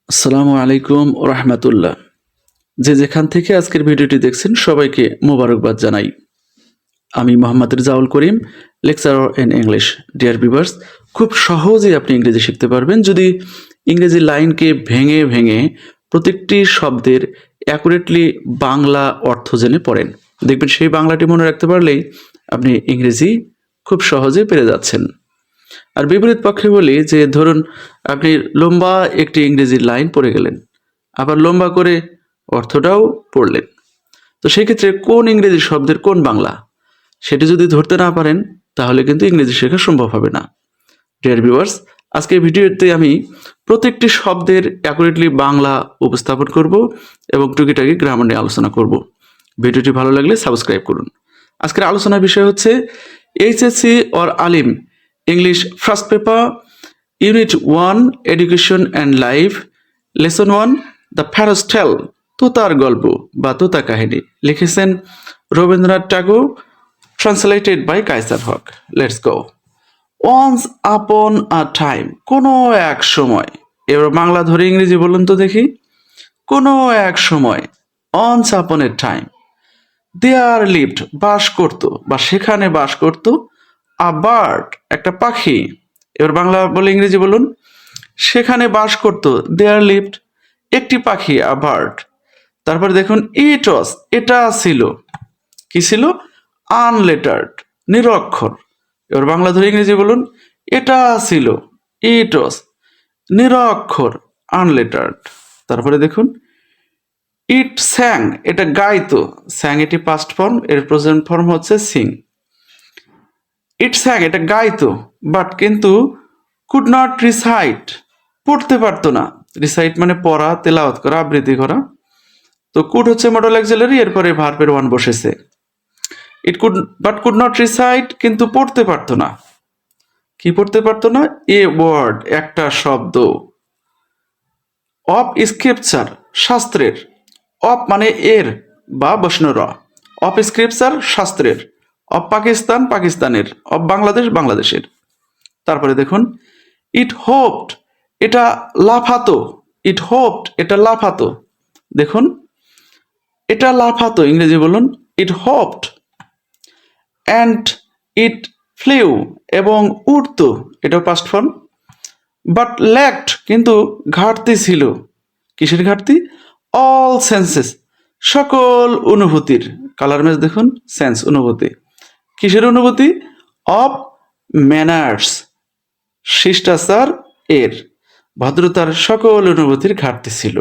আসসালামু আলাইকুম রহমতুল্লাহ। যে যেখান থেকে আজকের ভিডিওটি দেখছেন সবাইকে মোবারকবাদ জানাই। আমি Mohammad Rezaul Karim, lecturer in English. Dear viewers, খুব সহজেই আপনি ইংরেজি শিখতে পারবেন যদি ইংরেজি লাইনকে ভেঙে ভেঙে প্রত্যেকটি শব্দের অ্যাকুরেটলি বাংলা অর্থ জেনে পড়েন। দেখবেন সেই বাংলাটি মনে রাখতে পারলেই আপনি ইংরেজি খুব সহজে পেরে যাচ্ছেন। আর বিপরীত পক্ষে বলি যে ধরুন আপনি লম্বা একটি ইংরেজি লাইন পড়ে গেলেন, আবার লম্বা করে অর্থটাও পড়লেন, তো সেক্ষেত্রে কোন ইংরেজি শব্দের কোন বাংলা সেটি যদি ধরতে না পারেন তাহলে কিন্তু ইংরেজি শেখা সম্ভব হবে না। ডিয়ার ভিউয়ার্স, আজকের ভিডিওতে আমি প্রত্যেকটি শব্দের অ্যাকুরেটলি বাংলা উপস্থাপন করব এবং টুকিটাকি গ্রামার নিয়ে আলোচনা করব। ভিডিওটি ভালো লাগলে সাবস্ক্রাইব করুন। আজকের আলোচনার বিষয় হচ্ছে HSC or Alim English first paper unit 1 education and life lesson 1 the parrot's tale তোতার গল্প বা তোতা কাহিনী, লিখেছেন Rabindranath Tagore, translated by Kaiser Haq. Let's go. Once upon a time, কোনো এক সময়। এবার বাংলা ধরে ইংরেজি বলুন তো দেখি। কোনো এক সময়, once upon A time, there lived, বাস করত বা সেখানে বাস করত, আ বার্ড, একটা পাখি। এবার বাংলা বলে ইংরেজি বলুন। সেখানে বাস করত, দেয়ার লিভড, একটি পাখি, আ বার্ড। তারপরে দেখুন ইট ওয়াজ, এটা ছিল, কি ছিল? আনলেটার্ড, নিরক্ষর। এবার বাংলা ধরে ইংরেজি বলুন। এটা ছিল, ইট ওয়াজ, নিরক্ষর, আনলেটার্ড। তারপরে দেখুন ইট স্যাং, এটা গাইতো। স্যাং এটি পাস্ট ফর্ম, এর প্রেজেন্ট ফর্ম হচ্ছে সিং। ইট স্যাং, এটা গাইতো, বাট কিন্তু কুড নট রিসাইট, পড়তে পারতো না। রিসাইট মানে পড়া, তেলাওয়াত করা, আবৃত্তি করা। তো কুড হচ্ছে মডেল অক্সিলারি, এরপরে ভার্বের ওয়ান বসেছে। It could but could not recite, কিন্তু পড়তে পারতো না। কি পড়তে পারতো না? এ ওয়ার্ড, একটা শব্দ। অফ স্ক্রিপচার, শাস্ত্রের। অফ মানে এর বা বৈষ্ণব। অফ স্ক্রিপচার, শাস্ত্রের। অফ পাকিস্তান, পাকিস্তানের। অফ বাংলাদেশ, বাংলাদেশের। তারপরে দেখুন ইট হোপড, এটা লাফাতো। ইট হোপড, এটা লাফাতো। দেখুন এটা লাফাতো, ইংরেজি বলুন ইট হোপড। অ্যান্ড ইট ফ্লিউ, এবং উড়তো, এটাও পাস্ট ফর্ম। বাট ল্যাকড, কিন্তু ঘাটতি ছিল। কিসের ঘাটতি? অল সেন্সেস, সকল অনুভূতির। কালার ম্যাচ দেখুন, সেন্স অনুভূতি। কিসের অনুভূতি? অফ ম্যানার্স, শিষ্টাচার এর, ভদ্রতার সকল অনুভূতির ঘাটতি ছিল।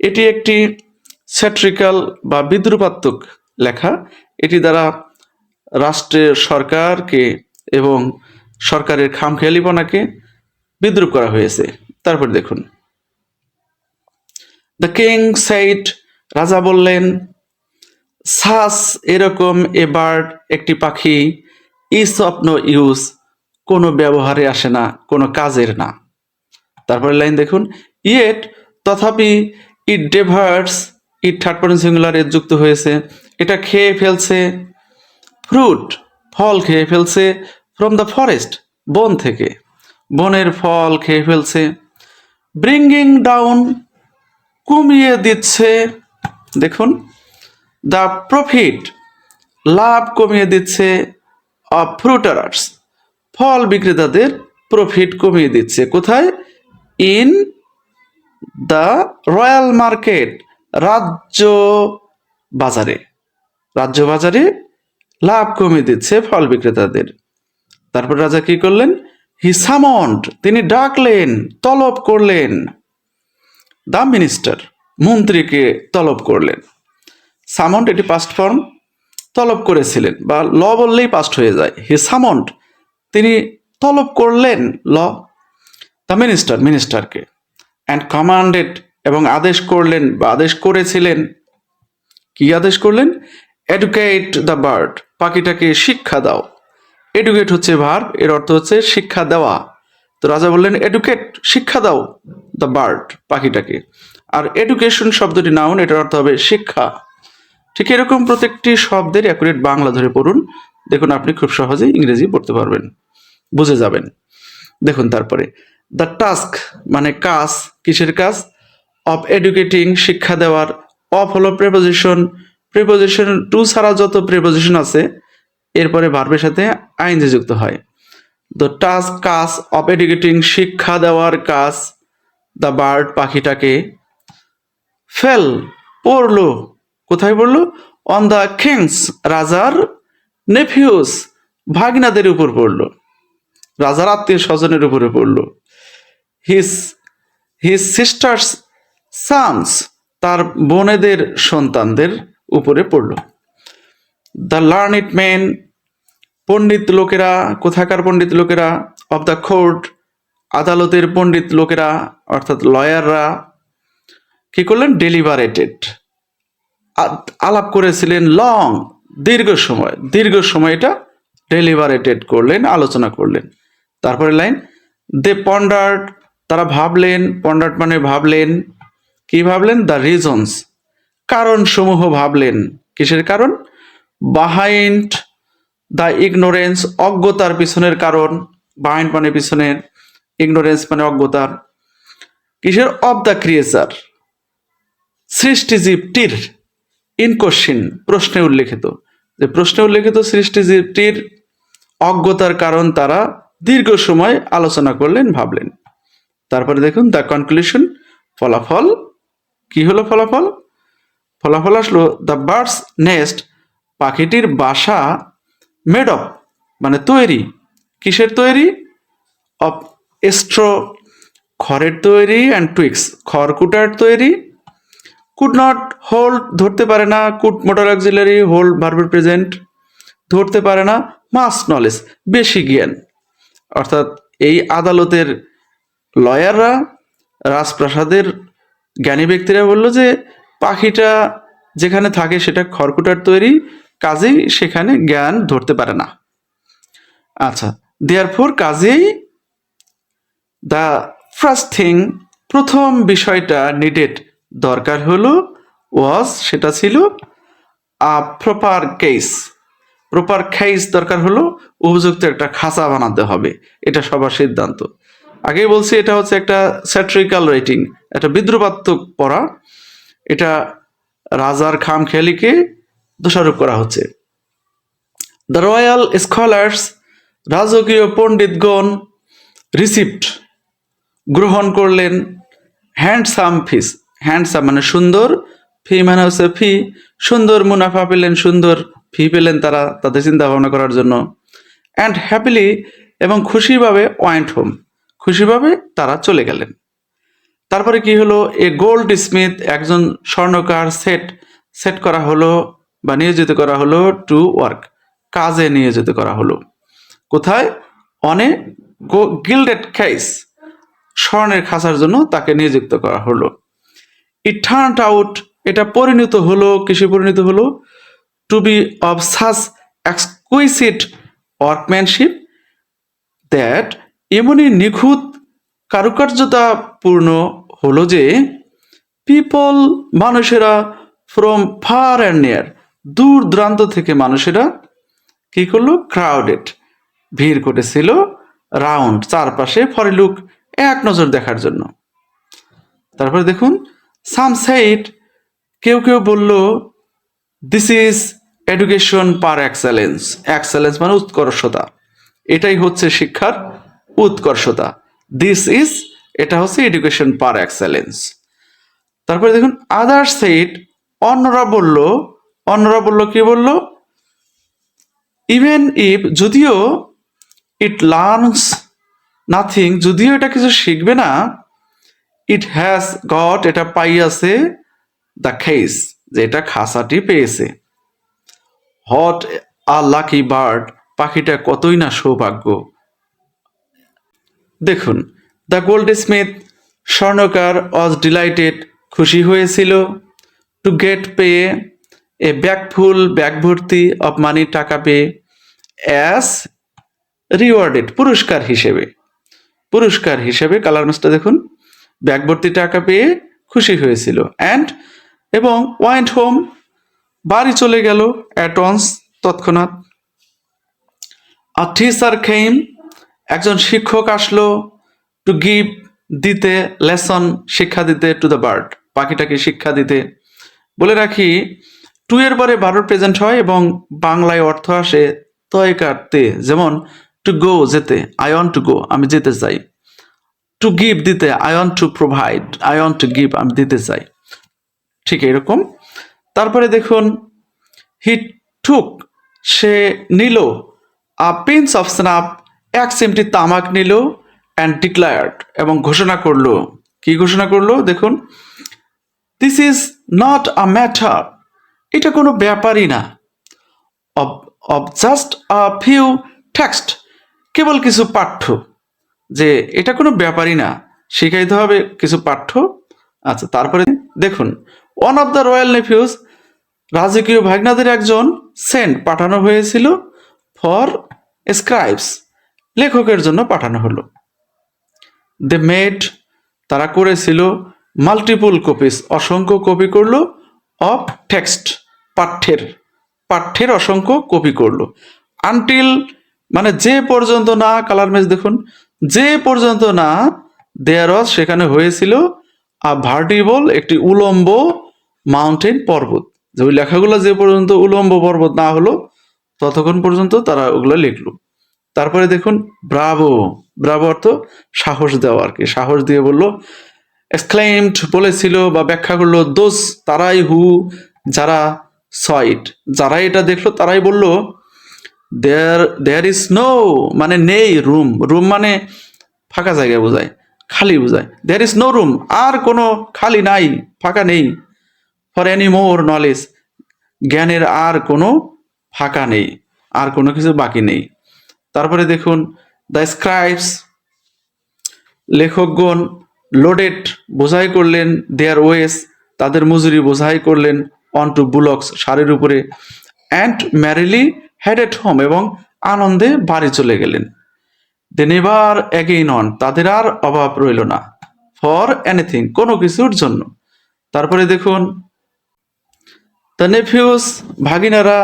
এটি একটি স্যাট্রিক্যাল বা বিদ্রুপাত্মক লেখা। এটি দ্বারা রাষ্ট্রের সরকারকে এবং সরকারের খামখেয়ালিপনাকে বিদ্রুপ করা হয়েছে। তারপর দেখুন দ্য কিং সেইড, রাজা বললেন, সাস, এরকম, এ বার্ড, একটি পাখি, ইজ অফ নো ইউজ, কোনো ব্যবহারে আসে না, কোনো কাজের না। তারপরে লাইন দেখুন ইয়েট, তথাপি, ইট ডেভার্স, ইট থার্ড পারসন সিঙ্গুলার এর যুক্ত হয়েছে, এটা খেয়ে ফেলছে, ফ্রুট, ফল খেয়ে ফেলছে, ফ্রম দ্য ফরেস্ট, বন থেকে, বনের ফল খেয়ে ফেলছে। ব্রিঙ্গিং ডাউন, কমিয়ে দিচ্ছে। দেখুন দ্য প্রফিট, লাভ কমিয়ে দিচ্ছে, অফ ফ্রুটারার্স, ফল বিক্রেতাদের প্রফিট কমিয়ে দিচ্ছে। কোথায়? ইন দ্য রয়্যাল মার্কেট, রাজ্য বাজারে। রাজ্য বাজারে লাভ কমিয়ে দিচ্ছে ফল বিক্রেতাদের। তারপর রাজা কি করলেন? হি সামন্ড, তিনি ডাকলেন, তলব করলেন। দ্য মিনিস্টার, মন্ত্রীকে তলব করলেন। সামন্ড এটি পাস্ট ফর্ম, তলব করেছিলেন বা ল বললেই পাস্ট হয়ে যায়। হি সামন্ড, তিনি তলব করলেন, ল, দ্য মিনিস্টার, মিনিস্টারকে। অ্যান্ড কমান্ডেড, এবং আদেশ করলেন বা আদেশ করেছিলেন। কি আদেশ করলেন? এডুকেট দ্য বার্ড, পাখিটাকে শিক্ষা দাও। এডুকেট হচ্ছে ভার্ব, এর অর্থ হচ্ছে শিক্ষা দেওয়া। তো রাজা বললেন এডুকেট, শিক্ষা দাও, দ্য বার্ড, পাখিটাকে। আর এডুকেশন শব্দটি নাউন, এটার অর্থ হবে শিক্ষা। ঠিক এরকম প্রত্যেকটি শব্দের অ্যাকুরেট বাংলা ধরে পড়ুন, দেখুন আপনি খুব সহজেই ইংরেজি পড়তে পারবেন, বুঝে যাবেন। দেখুন তারপরে দ্য টাস্ক মানে কাজ, কিসের কাজ? অফ এডুকেটিং শিক্ষা দেওয়ার, অফ হলো প্রেপোজিশন, প্রেপোজিশন টু ছাড়া যত প্রেপোজিশন আছে এরপরে ভার্বের সাথে আইএনজি যুক্ত হয়। দ্য টাস্ক কাজ অফ এডুকেটিং শিক্ষা দেওয়ার কাজ দ্য বার্ড পাখিটাকে, ফেল পড়লো, কোথায় পড়লো? অন দ্য কিংস রাজার নেফিউস ভাগিনাদের উপর পড়লো, রাজার আত্মীয় স্বজনের উপরে পড়লো। হিস হিস সিস্টার্স সানস তার বোনেদের সন্তানদের উপরে পড়লো। দ্য লার্নিড মেন পণ্ডিত লোকেরা, কোথাকার পণ্ডিত লোকেরা? অফ দ্য কোর্ট আদালতের পণ্ডিত লোকেরা অর্থাৎ লয়াররা কি করলেন? ডেলিবারেটেড আলাপ করেছিলেন, লং দীর্ঘ সময় এটা ডেলিবারেটেড করলেন, আলোচনা করলেন। তারপরে লাইন, দে পন্ডার্ড তারা ভাবলেন, পন্ডার্ড মানে ভাবলেন, কি ভাবলেন? দ্য রিজনস কারণ সমূহ ভাবলেন। কিসের কারণ? বাহাইন্ড দ্য ইগনোরেন্স অজ্ঞতার পিছনের কারণ, বাহাইন্ড মানে পিছনের, ইগনোরেন্স মানে অজ্ঞতার। কিসের? অফ দ্য ক্রিয়েচার সৃষ্টিজীবটির, ইন কোশ্চিন প্রশ্নে উল্লেখিত, যে প্রশ্নে উল্লেখিত সৃষ্টিজীবটির অজ্ঞতার কারণ তারা দীর্ঘ সময় আলোচনা করলেন, ভাবলেন। তারপরে দেখুন দ্য কনক্লুশন ফলাফল, কি হলো ফলাফল? ফলাফল আসলো দ্য বার্ডস নেস্ট পাখিটির বাসা মেড অফ মানে তৈরি, কিসের তৈরি? অফ স্ট্র খড়ের তৈরি, অ্যান্ড টুইক্স খড়কুটার তৈরি। কুড নট হোল্ড ধরতে পারে না, কুড মোটর অক্সিলারি, হোল্ড ভার্বের প্রেজেন্ট, ধরতে পারে না, মাস নলেজ বেশি জ্ঞান। অর্থাৎ এই আদালতের লয়াররা, রাজপ্রাসাদের জ্ঞানী ব্যক্তিরা বলল যে পাখিটা যেখানে থাকে সেটা খড়কুটার তৈরি, কাজেই সেখানে জ্ঞান ধরতে পারে না। আচ্ছা, দেয়ারফোর কাজেই দ্য ফার্স্ট থিং প্রথম বিষয়টা নিডেড দরকার হলো, ওয়াজ সেটা ছিল আ প্রপার কেস, প্রপার কেস দরকার হলো, উপযুক্ত একটা খাঁচা বানাতে হবে, এটা সবার সিদ্ধান্ত। আগেই বলছি এটা হচ্ছে একটা স্যাট্রিক্যাল রাইটিং, একটা বিদ্রুপাত্মক পড়া, এটা রাজার খামখেয়ালিকে দোষারোপ করা হচ্ছে। দ্য রয়্যাল স্কলার্স রাজকীয় পণ্ডিতগণ রিসিপ্ট গ্রহণ করলেন, হ্যান্ডসাম ফিস, হ্যান্ডসাম মানে সুন্দর, ফি মানে হচ্ছে ফি, সুন্দর মুনাফা পেলেন, সুন্দর ফি পেলেন তারা তাদের চিন্তা ভাবনা করার জন্য। অ্যান্ড হ্যাপিলি এবং খুশিভাবে ওয়েন্ট হোম, খুশিভাবে তারা চলে গেলেন। তারপরে কি হলো? এ গোল্ড স্মিথ একজন স্বর্ণকার সেট করা হলো বা নিয়োজিত করা হলো, টু ওয়ার্ক কাজে নিয়োজিত করা হলো। কোথায়? অনে গিল্ডেড কেস স্বর্ণের খাঁচার জন্য তাকে নিযুক্ত করা হলো। ইট টার্নড আউট এটা পরিণত হলো, কিসে পরিণত হলো? To be of such exquisite workmanship that এমনই নিখুঁত কারুকার্যতা পূর্ণ হলো যে পিপল মানুষেরা ফ্রম ফার অ্যান্ড নিয়ার দূর দূরান্ত থেকে মানুষেরা কি করলো? ক্রাউডেড ভিড় করেছিল, রাউন্ড চারপাশে, ফর এ লুক এক নজর দেখার জন্য। তারপরে দেখুন সাম সেইড কেউ কেউ বলল this is education per excellence, excellence মানে উৎকর্ষতা, এটাই হচ্ছে শিক্ষার উৎকর্ষতা। দিস ইজ এটা হচ্ছে এডুকেশন পার এক্সেলেন্স। তারপরে দেখুন আদার সেইড অন্যরা বলল কি বলল? ইভেন ইফ যদিও, ইট লার্নস নাথিং যদিও এটা কিছু শিখবে না, ইট হ্যাজ গট এটা পাইয়াছে, দ্য কেস যে এটা খাঁচাটি পেয়েছে। হট আ লাকি বার্ড পাখিটা কতই না সৌভাগ্য। দেখুন দ্য গোল্ড স্মিথ স্বর্ণকার ওয়াজ ডিলাইটেড খুশি হয়েছিল, to get pay A bag ভর্তি অফ মানি টাকা পেয়ে, অ্যাজ রিওয়ার্ডেড পুরস্কার হিসেবে কালার মাসটা দেখুন ব্যাগ ভর্তি টাকা পেয়ে খুশি হয়েছিল। অ্যান্ড এবং ওয়েন্ট হোম বাড়ি চলে গেল, অ্যাট ওয়ান্স তৎক্ষণাৎ। আ টিচার কেম একজন শিক্ষক আসলো, টু গিভ দিতে, লেসন শিক্ষা দিতে, টু দ্য বার্ড পাখিটাকে শিক্ষা দিতে। বলে রাখি টু এর পরে ভার্ব প্রেজেন্ট হয় এবং বাংলায় অর্থ আসে তয় কাটতে, যেমন টু গো যেতে, আই ওয়ান্ট টু গো আমি যেতে চাই। টু গিভ দিতে, I want to provide, I want to give আমি দিতে চাই। ঠিক এরকম। তারপরে দেখুন হি টুক সে নিল, আ পিঞ্চ অফ স্নাপ এক চিমটি তামাক নিল, অ্যান্ড ডিক্লায়ার্ড এবং ঘোষণা করলো। কি ঘোষণা করলো দেখুন, this is not a matter এটা কোনো ব্যাপারই না, of just a few text কেবল কিছু পাঠ্য, যে এটা কোনো ব্যাপারই না, শিখাইতে হবে কিছু পাঠ্য। আচ্ছা তারপরে দেখুন ওয়ান অফ দ্য রয়্যাল নেফিউজ রাজকীয় ভাগ্নাদের একজন সেন্ট পাঠানো হয়েছিল, ফর স্ক্রাইবস লেখকের জন্য পাঠানো হলো। দে মেড তারা করেছিল, মাল্টিপল কপিস অসংখ্য কপি করলো, অফ টেক্সট পাঠ্যের অসংখ্য কপি করলো। আনটিল মানে যে পর্যন্ত না, কালার মেজ দেখুন, যে পর্যন্ত না দেয়ার ওয়াজ সেখানে হয়েছিল, আ ভার্টিবল একটি উলম্ব মাউন্টেন পর্বত, যে ওই লেখাগুলো যে পর্যন্ত উলম্ব পর্বত না হলো ততক্ষণ পর্যন্ত তারা ওগুলো লিখলো। তারপরে দেখুন ব্রাভো, ব্রাভো অর্থ সাহস দেওয়া আর কি, সাহস দিয়ে বললো, এক্সক্লেইমড বলেছিল বা ব্যাখ্যা করলো, দোস তারাই হু যারা সয়েট যারা এটা দেখলো তারাই বলল, দেয়ার ইজ নো মানে নেই, রুম মানে ফাঁকা জায়গা বোঝায়, খালি বোঝায়, দেয়ার ইজ নো রুম আর কোনো খালি নাই, ফাঁকা নেই, ফর এনি মোর নলেজ জ্ঞানের আর কোনো ফাঁকা নেই, আর কোনো কিছু বাকি নেই। তারপরে দেখুন দ্য স্ক্রাইবস লেখকগণ, লোডেড বোঝাই করলেন, দেয়ার ওয়েস তাদের মজুরি বোঝাই করলেন, অন টু বুলক্স ষাঁড়ের উপরে, অ্যান্ড ম্যারিলি হেডেড হোম এবং আনন্দে বাড়ি চলে গেলেন। দে নেভার অ্যাগেইন অন তাদের আর অভাব রইল না, ফর এনিথিং কোনো কিছুর জন্য। তারপরে দেখুন দ্য নেফিউস ভাগিনারা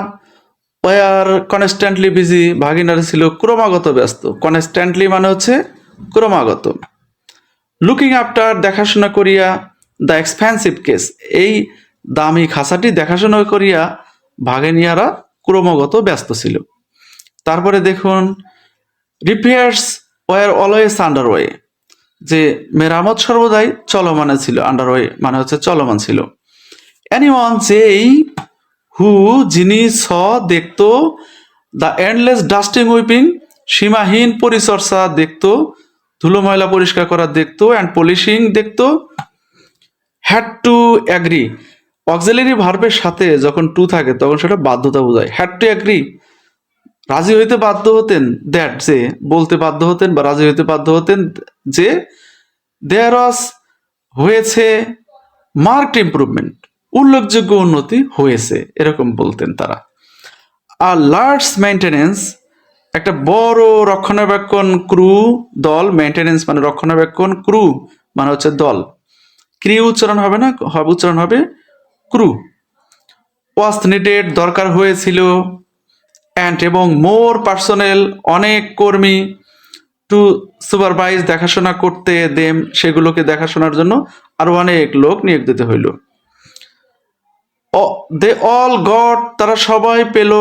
ওয়ার কনস্ট্যান্টলি বিজি ভাগিনারা ছিল ক্রমাগত ব্যস্ত, কনস্ট্যান্টলি মানে হচ্ছে ক্রমাগত। লুকিং আফটার দেখাশোনা করিয়া, দ্য এক্সপেন্সিভ কেস এই দামি খাঁচাটি দেখাশোনা করিয়া ভাগিনিয়ারা ক্রমাগত ব্যস্ত ছিল। তারপরে দেখুন রিপেয়ার্স ওয়ার অলওয়েজ আন্ডারওয়ে যে মেরামত সর্বদাই চলমানে ছিল, আন্ডারওয়ে মানে হচ্ছে চলমান ছিল। এনিওয়ান যেই, হু যিনি, স দেখতো, দ্য এন্ডলেস ডাস্টিং উইপিং সীমাহীন পরিচর্যা দেখতো, ধুলো ময়লা পরিষ্কার করা দেখতো, অ্যান্ড পলিশিং দেখতো, হ্যাড টু অ্যাগ্রি অক্সিলারি ভার্বের সাথে যখন টু থাকে তখন সেটা বাধ্যতা বোঝায়, হ্যাড টু অ্যাগ্রি রাজি হইতে বাধ্য হতেন, দ্যাট যে বলতে বাধ্য হতেন বা রাজি হইতে বাধ্য হতেন যে, দেয়ার ওয়াজ হয়েছে, মার্কড ইমপ্রুভমেন্ট উল্লেখযোগ্য উন্নতি হয়েছে এরকম বলতেন তারা। আর লার্জ মেইনটেনেন্স একটা বড় রক্ষণাবেক্ষণ ক্রু দল, মেইনটেনেন্স মানে রক্ষণাবেক্ষণ, ক্রু মানে হচ্ছে দল, ক্রি উচ্চারণ হবে না, উচ্চারণ হবে ক্রু, ওয়াজ নিডেড দরকার হয়েছিল, অ্যান্ড এবং মোর পার্সোনেল অনেক কর্মী, টু সুপারভাইজ দেখাশোনা করতে, দেম সেগুলোকে দেখাশোনার জন্য আরো অনেক লোক নিয়োগ দিতে হইল। দে অল গট তারা সবাই পেল,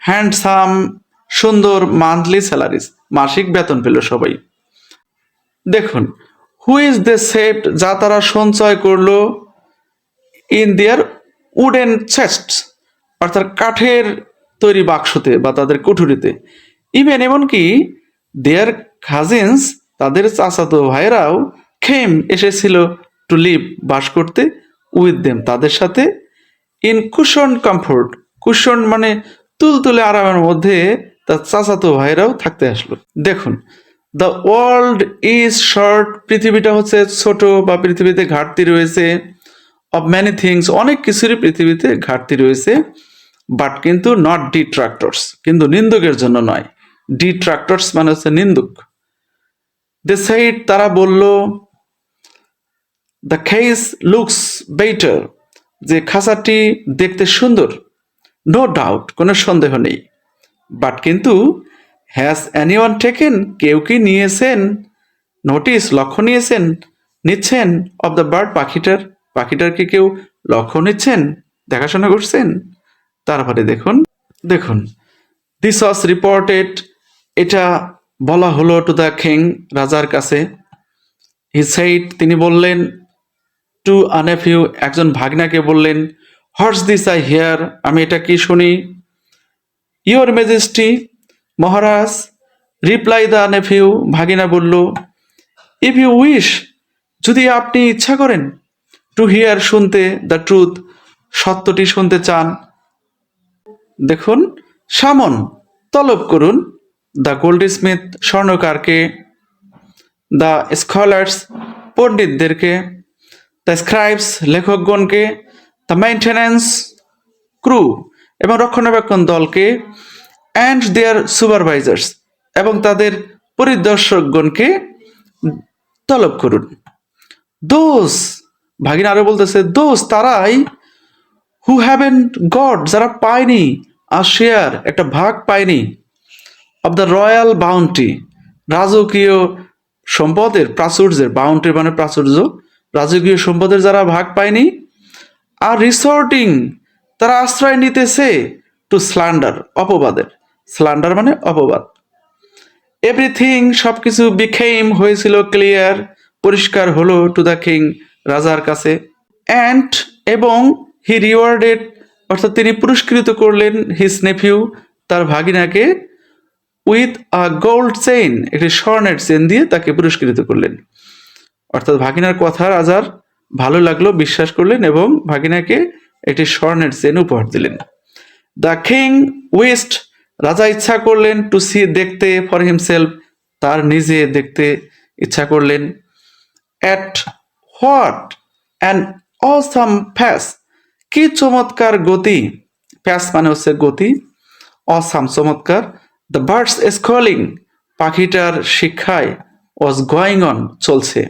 হ্যান্ডসাম সুন্দর, মান্থলি স্যালারিজ মাসিক বেতন পেল সবাই। দেখুন হুইচ দে সেভড যা তারা সঞ্চয় করলো, ইন দেয়ার উডেন চেস্ট অর্থাৎ কাঠের তৈরি বাক্সতে বা তাদের কুঠুরিতে, ইভেন এমনকি দেয়ার কাজিনস তাদের চাচাতো ভাইরাও, খেম এসেছিল, টু লিভ বাস করতে, উইথ দেম তাদের সাথে, ইন কুশন কমফোর্ট কুশন মানে তুলতুলে আরামের মধ্যে তার চাচাতো ভাইরাও থাকতে আসলো। দেখুন দ্য ওয়ার্ল্ড ইজ শর্ট পৃথিবীটা হচ্ছে ছোট বা পৃথিবীতে ঘাটতি রয়েছে, অফ ম্যানি থিংস অনেক কিছুরই পৃথিবীতে ঘাটতি রয়েছে, বাট কিন্তু নট ডিট্রাক্টরস কিন্তু নিন্দুকের জন্য নয়, ডিট্রাক্টরস মানে হচ্ছে নিন্দুক। দে সেইড তারা বলল, দ্য কেস লুকস বেটার যে খাঁচাটি দেখতে সুন্দর, নো ডাউট কোনো সন্দেহ নেই, বাট কিন্তু হ্যাজ এনিওয়ান টেকেন কেউ কি নিয়েছেন, নোটিস লক্ষ্য নিচ্ছেন অব দ্য বার্ড পাখিটারকে কেউ লক্ষ্য নিচ্ছেন, দেখাশোনা করছেন। তারপরে দেখুন দিস ওয়াজ রিপোর্টেড, এটা বলা হলো টু দ্য কিং, রাজার কাছে। হি সেইড, তিনি বললেন, টু আ নেফিউ, একজন ভাগনাকে বললেন, হোয়াটস দিস আই হিয়ার, আমি এটা কি শুনি। ইয়োর ম্যাজেস্টি, মহারাজ, রিপ্লাই দ্য নেফিউ, ভাগিনা বলল, ইফ ইউ উইশ, যদি আপনি ইচ্ছা করেন, টু হিয়ার, শুনতে, দ্য ট্রুথ, সত্যটি শুনতে চান, দেখুন, সামন, তলব করুন, দ্য গোল্ড স্মিথ, স্বর্ণকারকে, দ্য স্কলার্স, পণ্ডিতদেরকে, দ্য স্ক্রাইবস, লেখকগণকে, দ্য মেইনটেন্যান্স ক্রু, এবং রক্ষণাবেক্ষণ দলকে, অ্যান্ড দেয়ার সুপারভাইজার্স, এবং তাদের পরিদর্শকগণকে তলব করুন। দোজ, ভাগিনা আরো বলতেছে, দোজ, তারাই, হু হ্যাভেন্ট গড, যারা পায়নি, আর শেয়ার, একটা ভাগ পায়নি, অব দ্য রয়্যাল বাউন্টি, রাজকীয় সম্পদের, প্রাচুর্যের, বাউন্টি মানে প্রাচুর্য, রাজকীয় সম্পদের যারা ভাগ পায়নি, আর রিসর্টিং, তারা আশ্রয় নিতেছে, টু স্ল্যান্ডার, অপবাদের, স্ল্যান্ডার মানে অপবাদ, এভরিথিং, সবকিছু, বিকেম, হয়েছিল, ক্লিয়ার, পরিষ্কার হলো, টু দ্য কিং, রাজার কাছে, অ্যান্ড, এবং, হি রিওয়ার্ডেড, অর্থাৎ তিনি পুরস্কৃত করলেন, হিজ নেফিউ, তার ভাগিনাকে, উইথ আ গোল্ড চেইন, একটি স্বর্ণের চেন দিয়ে তাকে পুরস্কৃত করলেন। অর্থাৎ ভাগিনার কথা রাজার ভালো লাগলো, বিশ্বাস করলেন, এবং ভাগিনাকে একটি স্বর্ণের চেন উপহার দিলেন। দ্য কিং উইস্ট, রাজা ইচ্ছা করলেন, টু সি, দেখতে, ফর হিমসেলফ, তার নিজে দেখতে ইচ্ছা করলেন, অ্যাট হোয়াট অ্যান অসাম ফ্যাস, কি চমৎকার গতি, ফ্যাস মানে হচ্ছে গতি, অসাম চমৎকার, দ্য বার্ডস স্কলিং, পাখিটার শিক্ষায়, ওয়াজ গোয়িং অন, চলছে,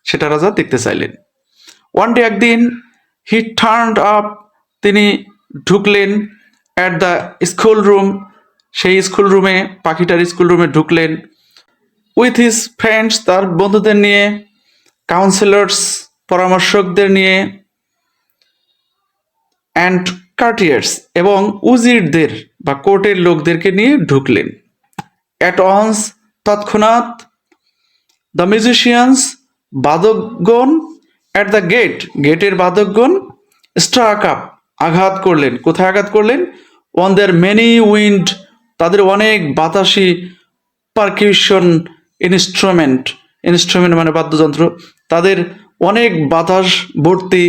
সেটা রাজা দেখতে চাইলেন। ওয়ান ডে, একদিন, হি টার্নড আপ, তিনি ঢুকলেন, অ্যাট দ্য স্কুল রুম, সেই স্কুল রুমে, পাখিটার স্কুল রুমে ঢুকলেন, উইথ হিজ ফ্রেন্ডস, তার বন্ধুদের নিয়ে, কাউন্সিলর্স, পরামর্শকদের নিয়ে, অ্যান্ড কার্টিয়ার্স, এবং উজিরদের বা কোর্টের লোকদেরকে নিয়ে ঢুকলেন। অ্যাট অনস, তৎক্ষণাৎ, দ্য মিউজিশিয়ানস, বাদকগণ, অ্যাট দ্য গেট, গেটের বাদকগণ, স্ট্রাক আপ, আঘাত করলেন, কোথায় আঘাত করলেন, অন দেয়ার মেনি উইন্ড, তাদের অনেক বাতাসি, পারকিউশন ইনস্ট্রুমেন্ট, ইনস্ট্রুমেন্ট মানে বাদ্যযন্ত্র, তাদের অনেক বাতাস ভর্তি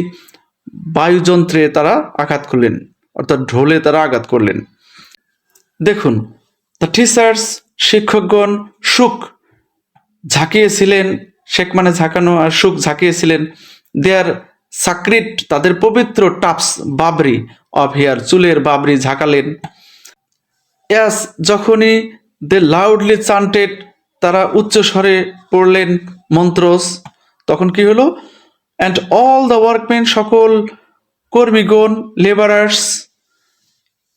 বায়ুযন্ত্রে তারা আঘাত করলেন, অর্থাৎ ঢোলে তারা আঘাত করলেন। দেখুন, দ্য টিচার্স, শিক্ষকগণ, সুখ, ঝাঁকিয়েছিলেন, শেখ মানে ঝাঁকানো, আর সুখ ঝাঁকিয়েছিলেন, দেয়ার সাক্রিট, তাদের পবিত্র টাপস, বাবরি, অফ হেয়ার, চুলের বাবরি ঝাঁকালেন। ইয়াস, যখনই, দে লাউডলি চান্টেড, তারা উচ্চ স্বরে পড়লেন মন্ত্রস, তখন কি হলো, অ্যান্ড অল দ্য ওয়ার্কম্যান, সকল কর্মীগণ, লেবারার্স,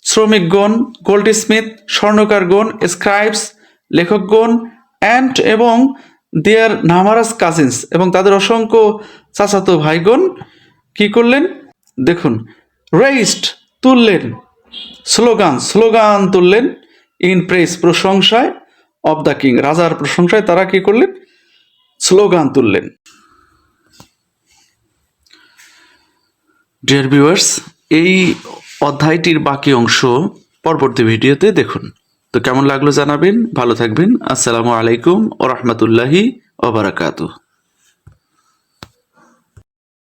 শ্রমিকগণ, গোল্ড স্মিথ, স্বর্ণকারগণ, স্ক্রাইবস, লেখকগণ, অ্যান্ড, এবং দেয়ার নামারাস কাজিনস, এবং তাদের অসংখ্য চাচাতো ভাইগণ কি করলেন, দেখুন, রেইস্ট, তুললেন, স্লোগান তুললেন, ইন প্রেস, প্রশংসায়, অব দ্য কিং, রাজার প্রশংসায় তারা কি করলেন, স্লোগান তুললেন। ডিয়ার ভিউয়ার্স, এই অধ্যায়টির বাকি অংশ পরবর্তী ভিডিওতে দেখুন। তো কেমন লাগলো জানাবেন, ভালো থাকবেন, আসসালামু আলাইকুম ওয়া রাহমাতুল্লাহি ওয়া বারাকাতুহু।